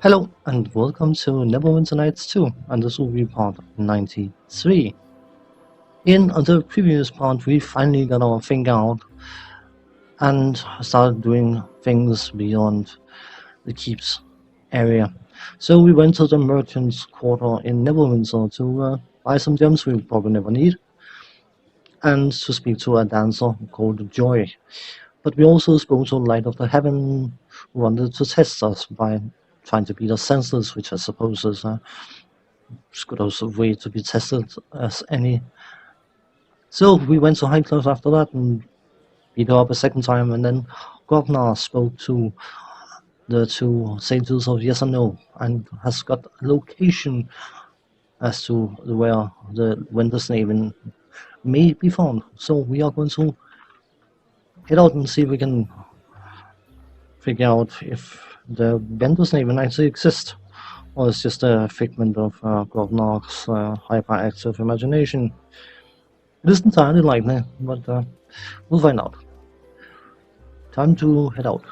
Hello and welcome to Neverwinter Nights 2, and this will be part 93. In the previous part we finally got our finger out and started doing things beyond the keeps area. So we went to the merchant's quarter in Neverwinter to buy some gems we probably never need, and to speak to a dancer called Joy. But we also spoke to Light of the Heaven, who wanted to test us by trying to beat us senseless, which I suppose is as good as a way to be tested as any. So we went to high class after that and beat her up a second time, and then Grobnar spoke to the two sages of yes and no, and has got a location as to where the Wendersnaven may be found. So we are going to head out and see if we can figure out if the Wendersnaven actually exist, or it's just a figment of Grobnar's hyperactive imagination. It is entirely likely, but we'll find out. Time to head out.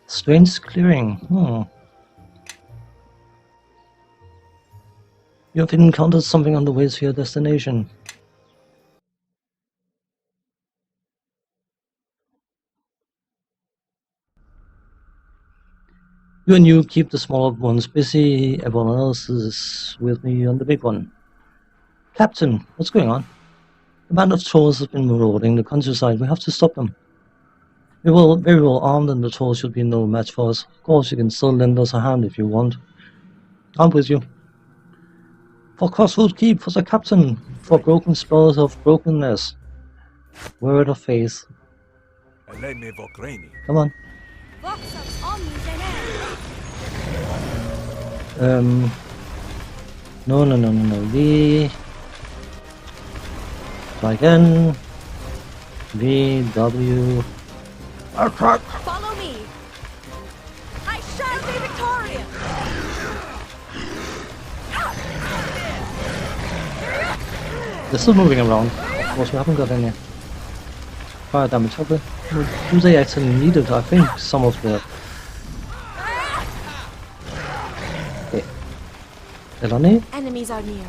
Strange clearing. You have encountered something on the way to your destination. You and you keep the smaller ones busy, everyone else is with me on the big one. Captain, what's going on? A band of trolls has been marauding the countryside. We have to stop them. We will very well armed, and the trolls should be no match for us. Of course, you can still lend us a hand if you want. I'm with you. For Crossroad Keep, for the captain, for broken spells of brokenness. Word of faith. Come on. No. Try again. VW. Attack! Follow me! I shall be victorious! They're still moving around. Of course, we haven't got any fire damage, have we? Do they actually need it? I think some of the... Okay. Eleni? Enemies are near.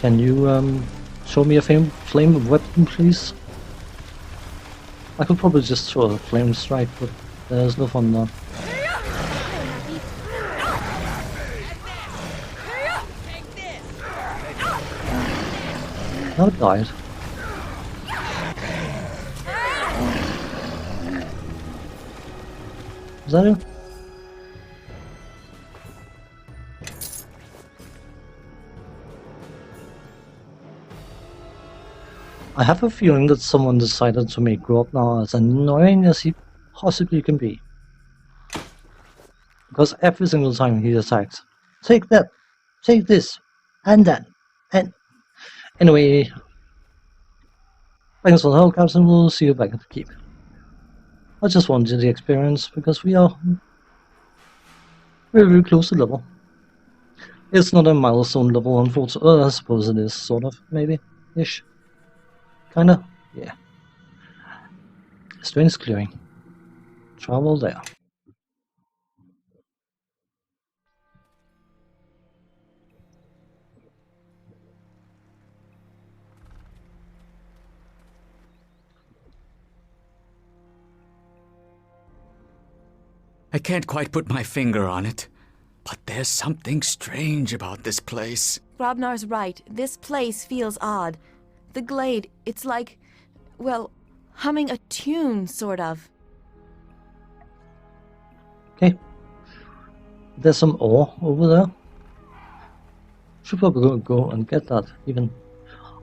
Can you show me a flame weapon, please? I could probably just throw a flame strike, but there's no fun there. Now it died. Is that it? I have a feeling that someone decided to make Grobnar as annoying as he possibly can be. Because every single time he attacks, take that, take this, and that, and... Anyway, thanks for the help, Captain. We'll see you back at the keep. I just wanted the experience because we are very close to level. It's not a milestone level, unfortunately. I suppose it is, sort of, maybe, ish. Kinda, yeah. Strange clearing. Travel there. I can't quite put my finger on it, but there's something strange about this place. Grobnar's right. This place feels odd. The glade, it's like, well, humming a tune, sort of. Okay. There's some ore over there. Should probably go and get that, even.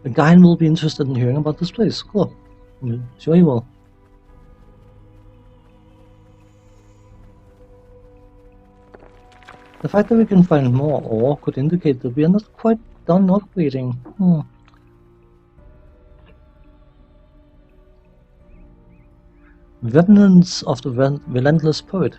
A guy will be interested in hearing about this place. Cool. Sure he will. The fact that we can find more ore could indicate that we are not quite done upgrading. Remnants of the relentless poet.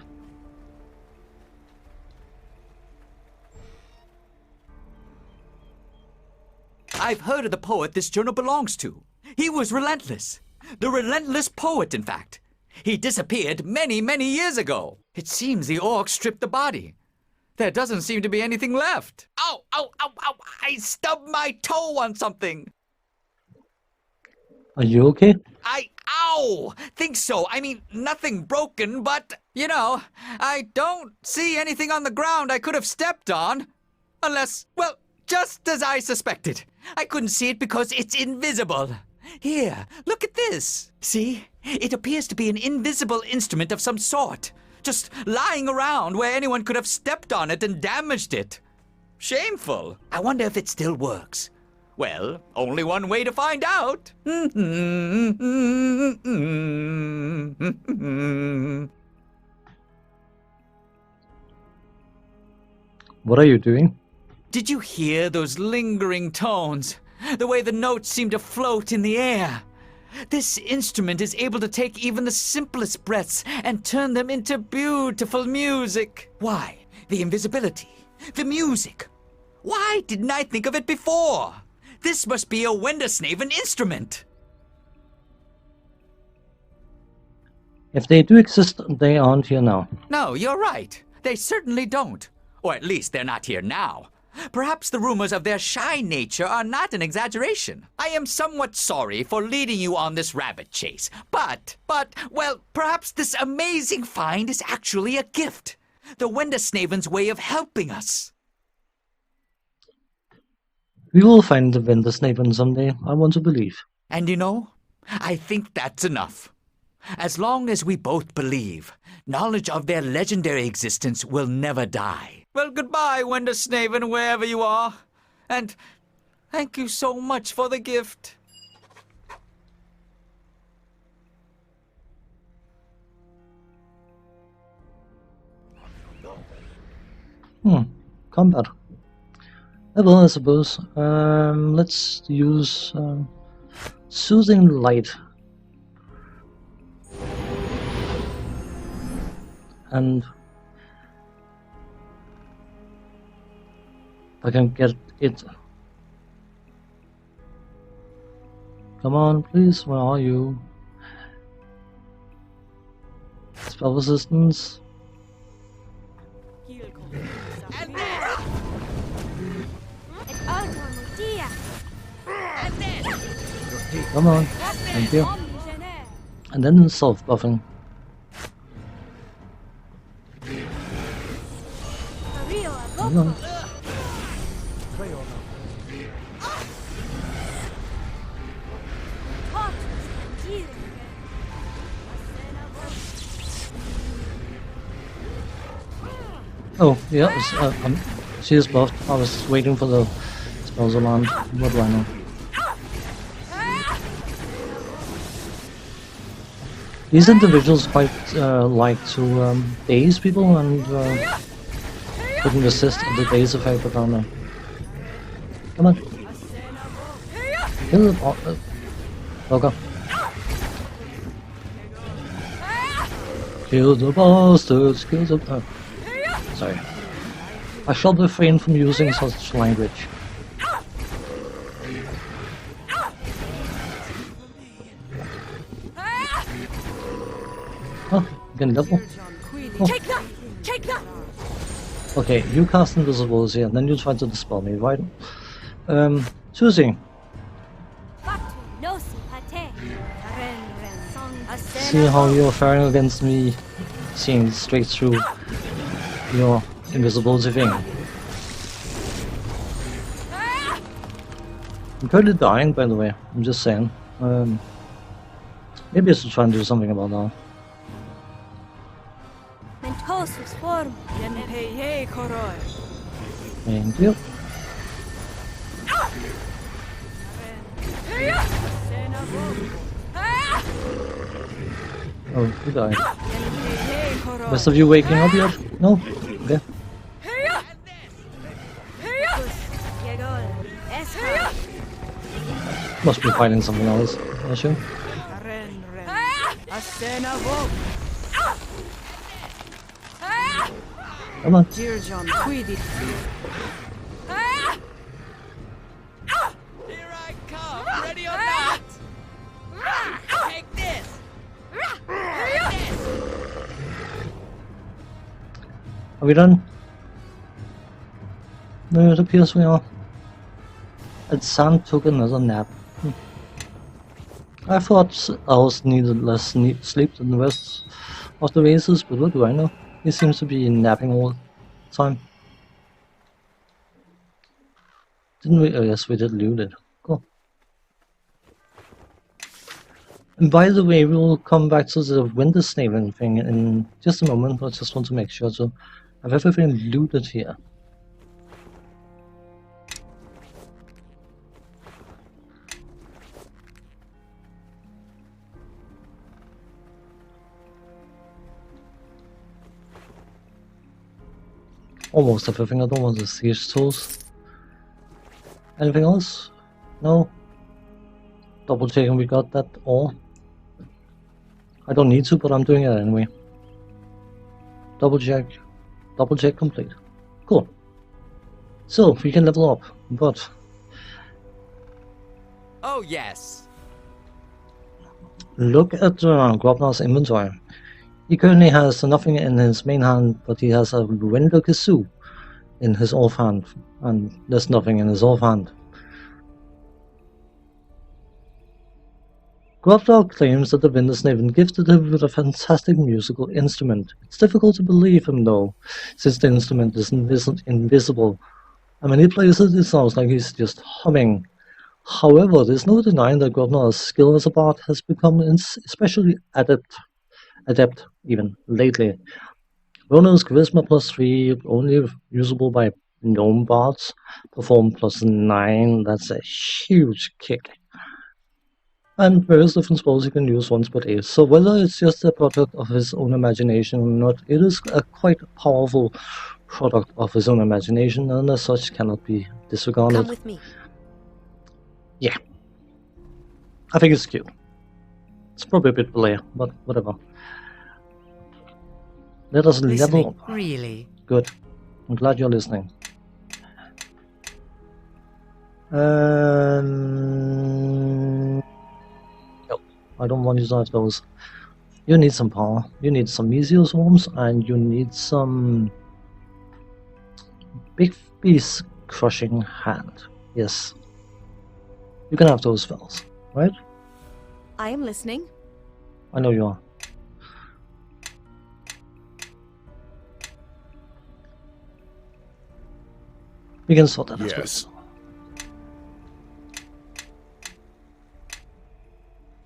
I've heard of the poet this journal belongs to. He was relentless. The relentless poet, in fact. He disappeared many, many years ago. It seems the orcs stripped the body. There doesn't seem to be anything left. Ow, ow, ow, ow! I stubbed my toe on something. Are you okay? Ow! Think so. I mean, nothing broken, but, you know, I don't see anything on the ground I could have stepped on. Unless, well, just as I suspected. I couldn't see it because it's invisible. Here, look at this. See? It appears to be an invisible instrument of some sort. Just lying around where anyone could have stepped on it and damaged it. Shameful. I wonder if it still works. Well, only one way to find out. What are you doing? Did you hear those lingering tones? The way the notes seem to float in the air. This instrument is able to take even the simplest breaths and turn them into beautiful music. Why? The invisibility. The music. Why didn't I think of it before? This must be a Wendersnaven instrument. If they do exist, they aren't here now. No, you're right. They certainly don't. Or at least they're not here now. Perhaps the rumors of their shy nature are not an exaggeration. I am somewhat sorry for leading you on this rabbit chase. But, well, perhaps this amazing find is actually a gift. The Wendersnaven's way of helping us. We will find the Wendersnaven someday, I want to believe. And you know, I think that's enough. As long as we both believe, knowledge of their legendary existence will never die. Well, goodbye, Wendersnaven, wherever you are. And thank you so much for the gift. Combat. Well, I suppose. Let's use Soothing Light. And I can get it. Come on, please, where are you? Spell resistance. Come on, thank you. And then self-buffing. Come on. Oh, yeah, she is buffed. I was waiting for the spells alarm. What do I know? These individuals quite like to daze people and couldn't resist the daze effect, but I don't know. Come on. Kill the Boga. Kill the bastards, kill the... sorry. I shall refrain from using such language. Oh, again double. Oh. Take that! Okay, you cast invisibles here, and then you try to dispel me, right? Susie. See how you're faring against me, seeing straight through your invisibility thing. I'm currently dying, by the way, I'm just saying. Maybe I should try and do something about that. Thank you. Oh, you died. Rest of you waking up yet? No? Okay. Must be fighting something else, I assume. Come on. Here I come, ready or not! Take this! Are we done? No, it appears we are. And Sam took another nap. I thought Owls needed less sleep than the rest of the races, but what do I know? He seems to be napping all the time. Didn't we? Oh yes, we did loot it. Cool. And by the way, we will come back to the Wendersnaven thing in just a moment. I just want to make sure to have everything looted here. Almost everything. I don't want the siege tools. Anything else? No? Double checking we got that all. I don't need to, but I'm doing it anyway. Double check complete. Cool. So, we can level up, but... Oh, yes. Look at Grobnar's inventory. He currently has nothing in his main hand, but he has a Wender kazoo in his offhand, and there's nothing in his offhand. Grobnar claims that the Wendersnaven gifted him with a fantastic musical instrument. It's difficult to believe him though, since the instrument is invisible, and when he plays it, it sounds like he's just humming. However, there's no denying that Grobnar's skill as a bard has become especially adept even lately. Bonus Charisma +3, only usable by gnome bards. Perform +9, that's a huge kick. And various different spells you can use once per day. So whether it's just a product of his own imagination or not, it is a quite powerful product of his own imagination, and as such cannot be disregarded. Come with me. Yeah. I think it's cute. It's probably a bit blare, but whatever. Let us level up. Really? Good. I'm glad you're listening. No, I don't want you to have those. You need some power. You need some Meteor Swarms, and you need some Big Beast Crushing Hand. Yes. You can have those spells, right? I am listening. I know you are. We can sort that out. Yes.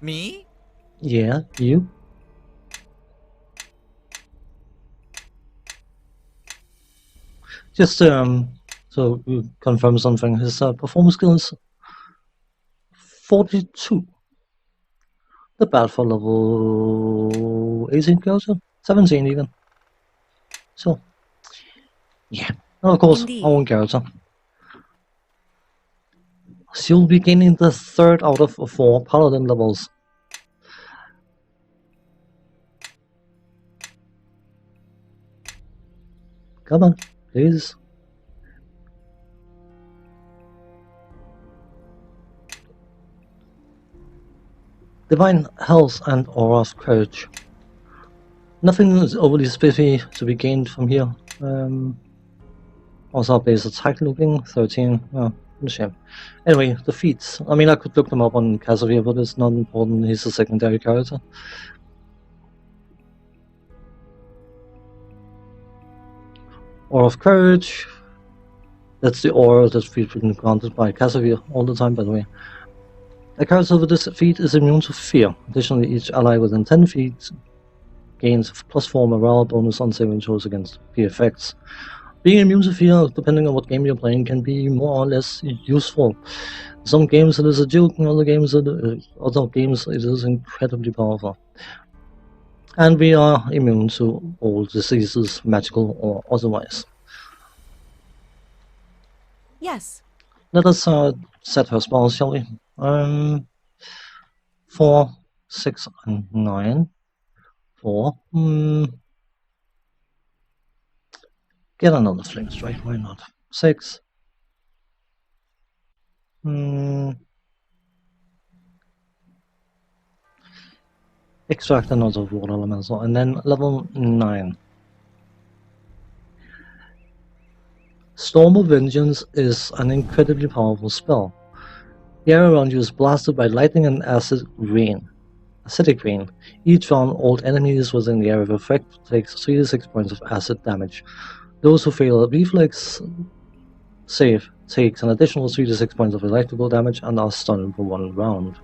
Me? Yeah, you. Just so we confirm something, his performance skill is 42. The bad for level 18 character, 17 even. So, yeah. And of course, Indeed. our own character. She'll be gaining the 3rd out of 4 paladin levels. Come on, please. Divine Health and Aura of Courage. Nothing is overly spiffy to be gained from here. Also base attack looking, 13. Oh, a shame. Anyway, the feats. I mean, I could look them up on Casimir, but it's not important. He's a secondary character. Aura of Courage. That's the aura that's been granted by Casimir all the time, by the way. A character with this feat is immune to fear. Additionally, each ally within 10 feet gains +4 morale bonus on saving throws against fear effects. Being immune to fear, depending on what game you're playing, can be more or less useful. In some games it is a joke, in other games it is incredibly powerful. And we are immune to all diseases, magical or otherwise. Yes. Let us set her spells, shall we? 4, 6, and 9. 4. Get another flame strike, why not? 6. Extract another water elemental, and then level 9. Storm of Vengeance is an incredibly powerful spell. The area around you is blasted by lightning and acidic rain. Each round, all enemies within the area of effect takes 3d6 points of acid damage. Those who fail a reflex save takes an additional 3d6 points of electrical damage and are stunned for 1 round.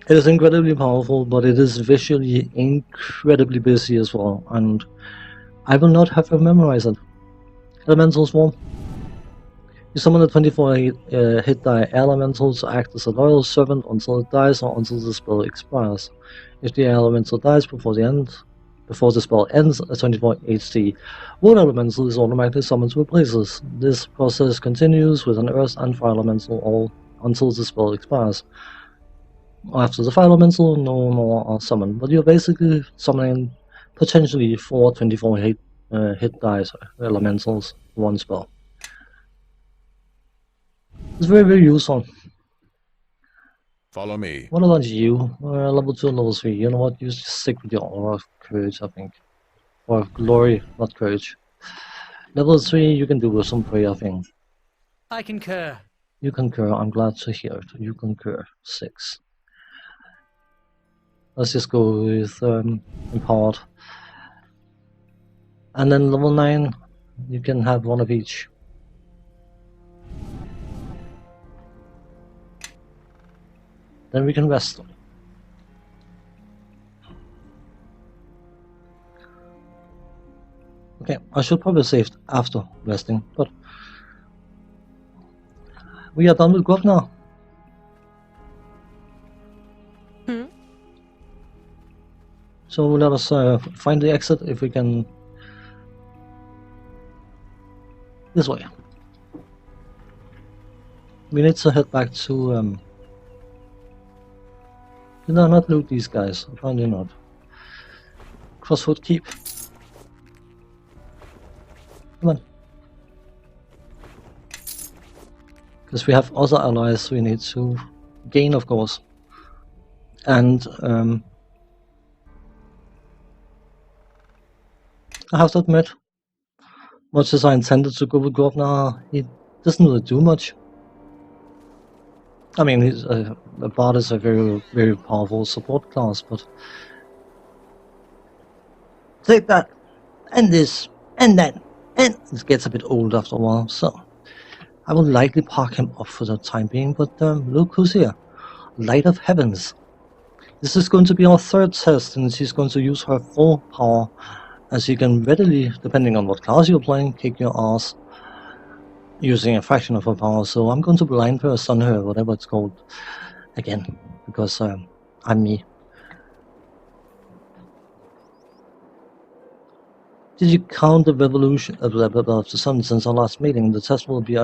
It is incredibly powerful, but it is visually incredibly busy as well, and I will not have to memorize it. Elemental Swarm. You summon a 24 hit die elemental to act as a loyal servant until it dies or until the spell expires. If the elemental dies before the spell ends, a 24 HD water elemental is automatically summoned to replace this. This process continues with an earth and fire elemental all until the spell expires. After the fire elemental, no more are summoned, but you're basically summoning potentially 4 24 hit dice elementals for one spell. It's very, very useful. Follow me. What about you? Level 2 and level 3. You know what? You just stick with your aura of courage, I think. Or glory, not courage. Level 3, you can do with some prayer, I think. I concur. You concur. I'm glad to hear it. You concur. 6. Let's just go with Empowered. And then level 9, you can have one of each. Then we can rest. Okay, I should probably save after resting, but we are done with Grobnar. So let us find the exit if we can. This way. We need to head back to. Did I not loot these guys? Apparently not. Crossfoot Keep. Come on. Because we have other allies we need to gain, of course. And I have to admit, much as I intended to go with Grobnar, he doesn't really do much. I mean, he's a bard is a very, very powerful support class, but take that, and this, and that, and it gets a bit old after a while, so I will likely park him off for the time being, but look who's here. Light of Heavens. This is going to be our 3rd test, and she's going to use her full power, as you can readily, depending on what class you're playing, kick your ass using a fraction of her power. So I'm going to blind her, stun her, whatever it's called, again, because I'm me. Did you count the revolution of the sun since our last meeting? The test will be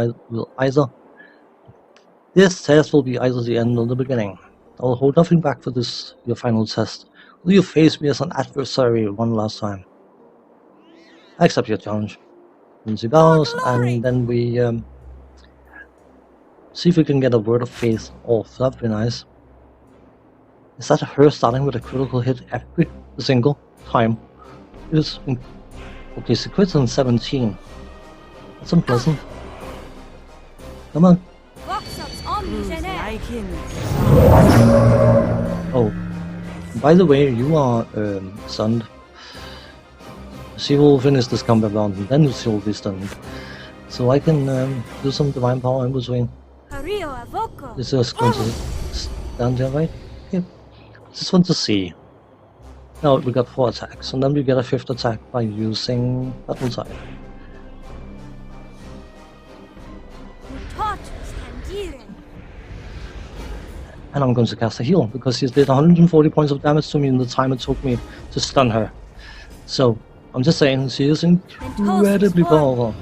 This test will be either the end or the beginning. I will hold nothing back for this, your final test. Will you face me as an adversary one last time? I accept your challenge. And she bows, and then we see if we can get a word of faith off. That'd be nice. Is that her starting with a critical hit every single time? It is. Okay, she quits on 17. That's unpleasant. Come on. Oh, by the way, you are stunned. She will finish this combat round and then she will be stunned. So I can do some divine power in between. This is going to stand here, right? Yep. Just want to see. Now we got 4 attacks, and then we get a 5th attack by using Battle Tide. And I'm going to cast a heal, because she did 140 points of damage to me in the time it took me to stun her. So, I'm just saying, she is incredibly powerful.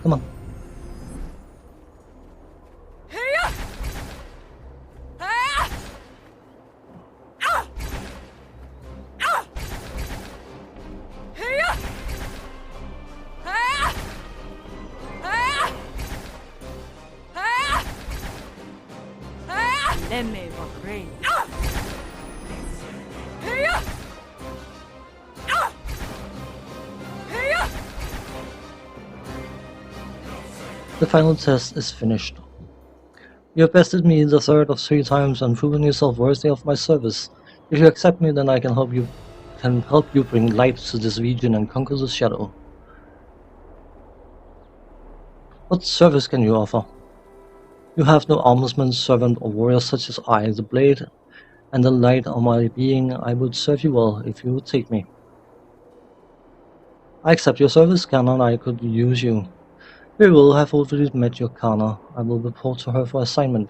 Come on. The final test is finished. You have bested me the third of 3 times and proven yourself worthy of my service. If you accept me, then I can help you bring light to this region and conquer the shadow. What service can you offer? You have no armorsman, servant, or warrior such as I. The blade and the light are my being. I would serve you well if you would take me. I accept your service, Canon. I could use you. We will have already met your Kana. I will report to her for assignment.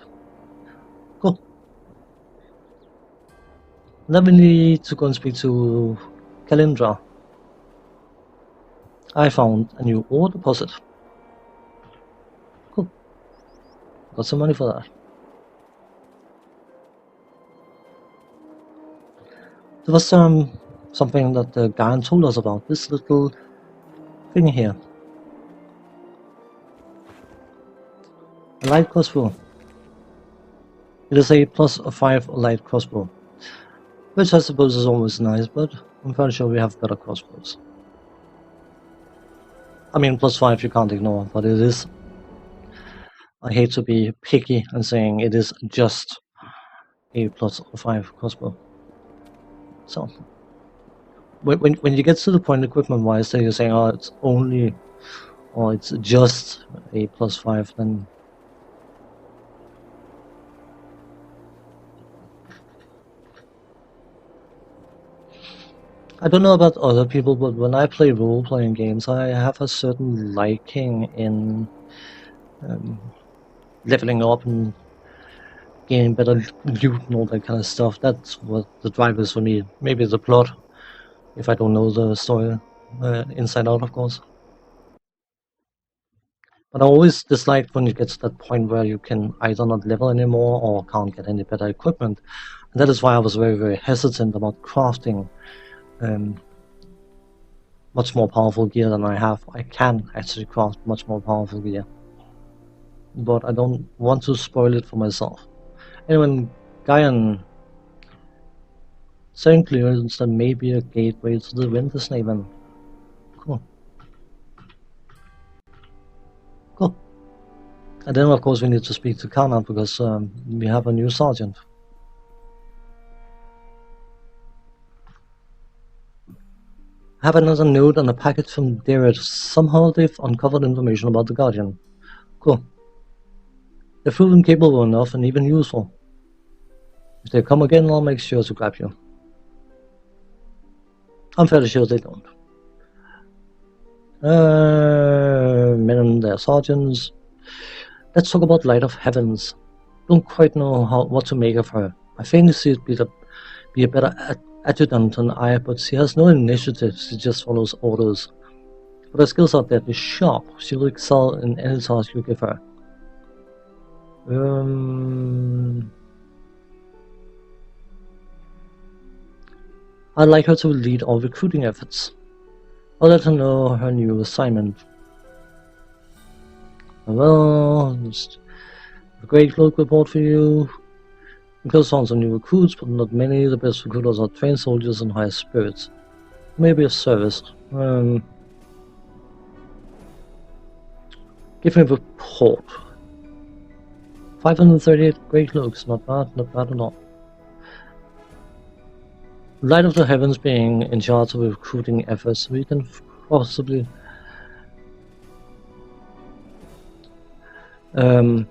Cool. Then we need to go and speak to Kalindra. I found a new ore deposit. Cool. Got some money for that. There was something that the guy told us about. This little thing here. A light crossbow. It is a +5 light crossbow. Which I suppose is always nice, but I'm fairly sure we have better crossbows. I mean, +5 you can't ignore, but it is. I hate to be picky and saying it is just a +5 crossbow. So, when you get to the point equipment-wise that you're saying, oh, it's only, or it's just a +5, then I don't know about other people, but when I play role-playing games, I have a certain liking in leveling up and gaining better loot and all that kind of stuff. That's what the drive is for me. Maybe the plot, if I don't know the story inside out, of course. But I always dislike when you get to that point where you can either not level anymore or can't get any better equipment. And that is why I was very, very hesitant about crafting much more powerful gear than I have. I can actually craft much more powerful gear, but I don't want to spoil it for myself. Anyway, Gaian saying clearance that may be a gateway to the Wendersnaven. Cool. Cool. And then of course we need to speak to Kana because we have a new sergeant. I have another note and a packet from Derek. Somehow they've uncovered information about the Guardian. Cool. They've proven capable enough and even useful. If they come again, I'll make sure to grab you. I'm fairly sure they don't. Men and their sergeants. Let's talk about Light of Heavens. Don't quite know what to make of her. I faintly see it be a better adjutant than I, but she has no initiative. She just follows orders. But her skills are deadly sharp. She will excel in any task you give her. I'd like her to lead all recruiting efforts. I'll let her know her new assignment. Well, just a great cloak report for you. Because found some new recruits, but not many. The best recruiters are trained soldiers and high spirits. Maybe a service. Give me a report. 538 great cloaks, not bad at all. Light of the Heavens being in charge of recruiting efforts, we can possibly assign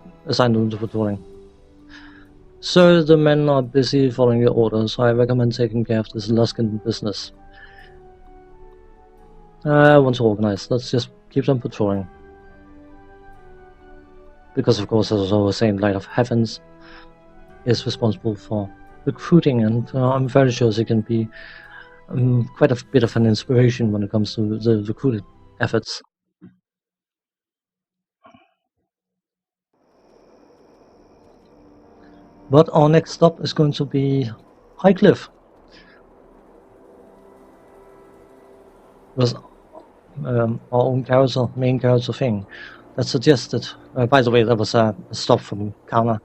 them to patrolling. Sir, the men are busy following your orders, so I recommend taking care of this Luskin business. I want to organize. Let's just keep them patrolling. Because of course, as I was saying, Light of Heavens is responsible for recruiting, and I'm very sure she can be quite a bit of an inspiration when it comes to the recruiting efforts. But our next stop is going to be Highcliff. Was our own main character thing that suggested. By the way, that was a stop from Kana.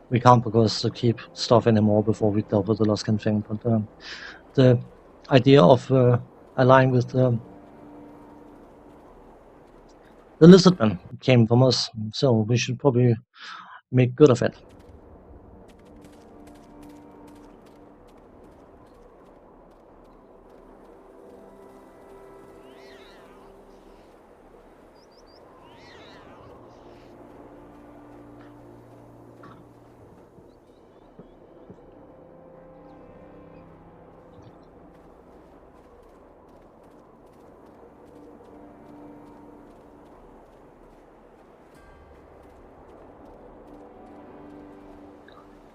we can't, because to keep stuff anymore before we dealt with the Luskan thing. But the idea of allying with the lizardmen came from us, so we should probably make good of it.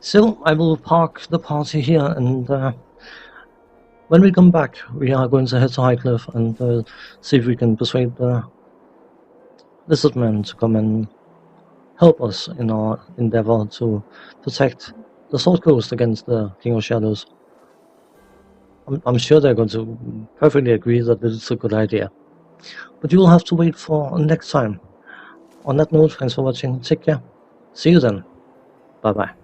So I will park the party here, and when we come back, we are going to head to Highcliff and see if we can persuade the lizardmen to come and help us in our endeavor to protect the Sword Coast against the King of Shadows. I'm sure they're going to perfectly agree that it's a good idea. But you will have to wait for next time. On that note, thanks for watching. Take care. See you then. Bye bye.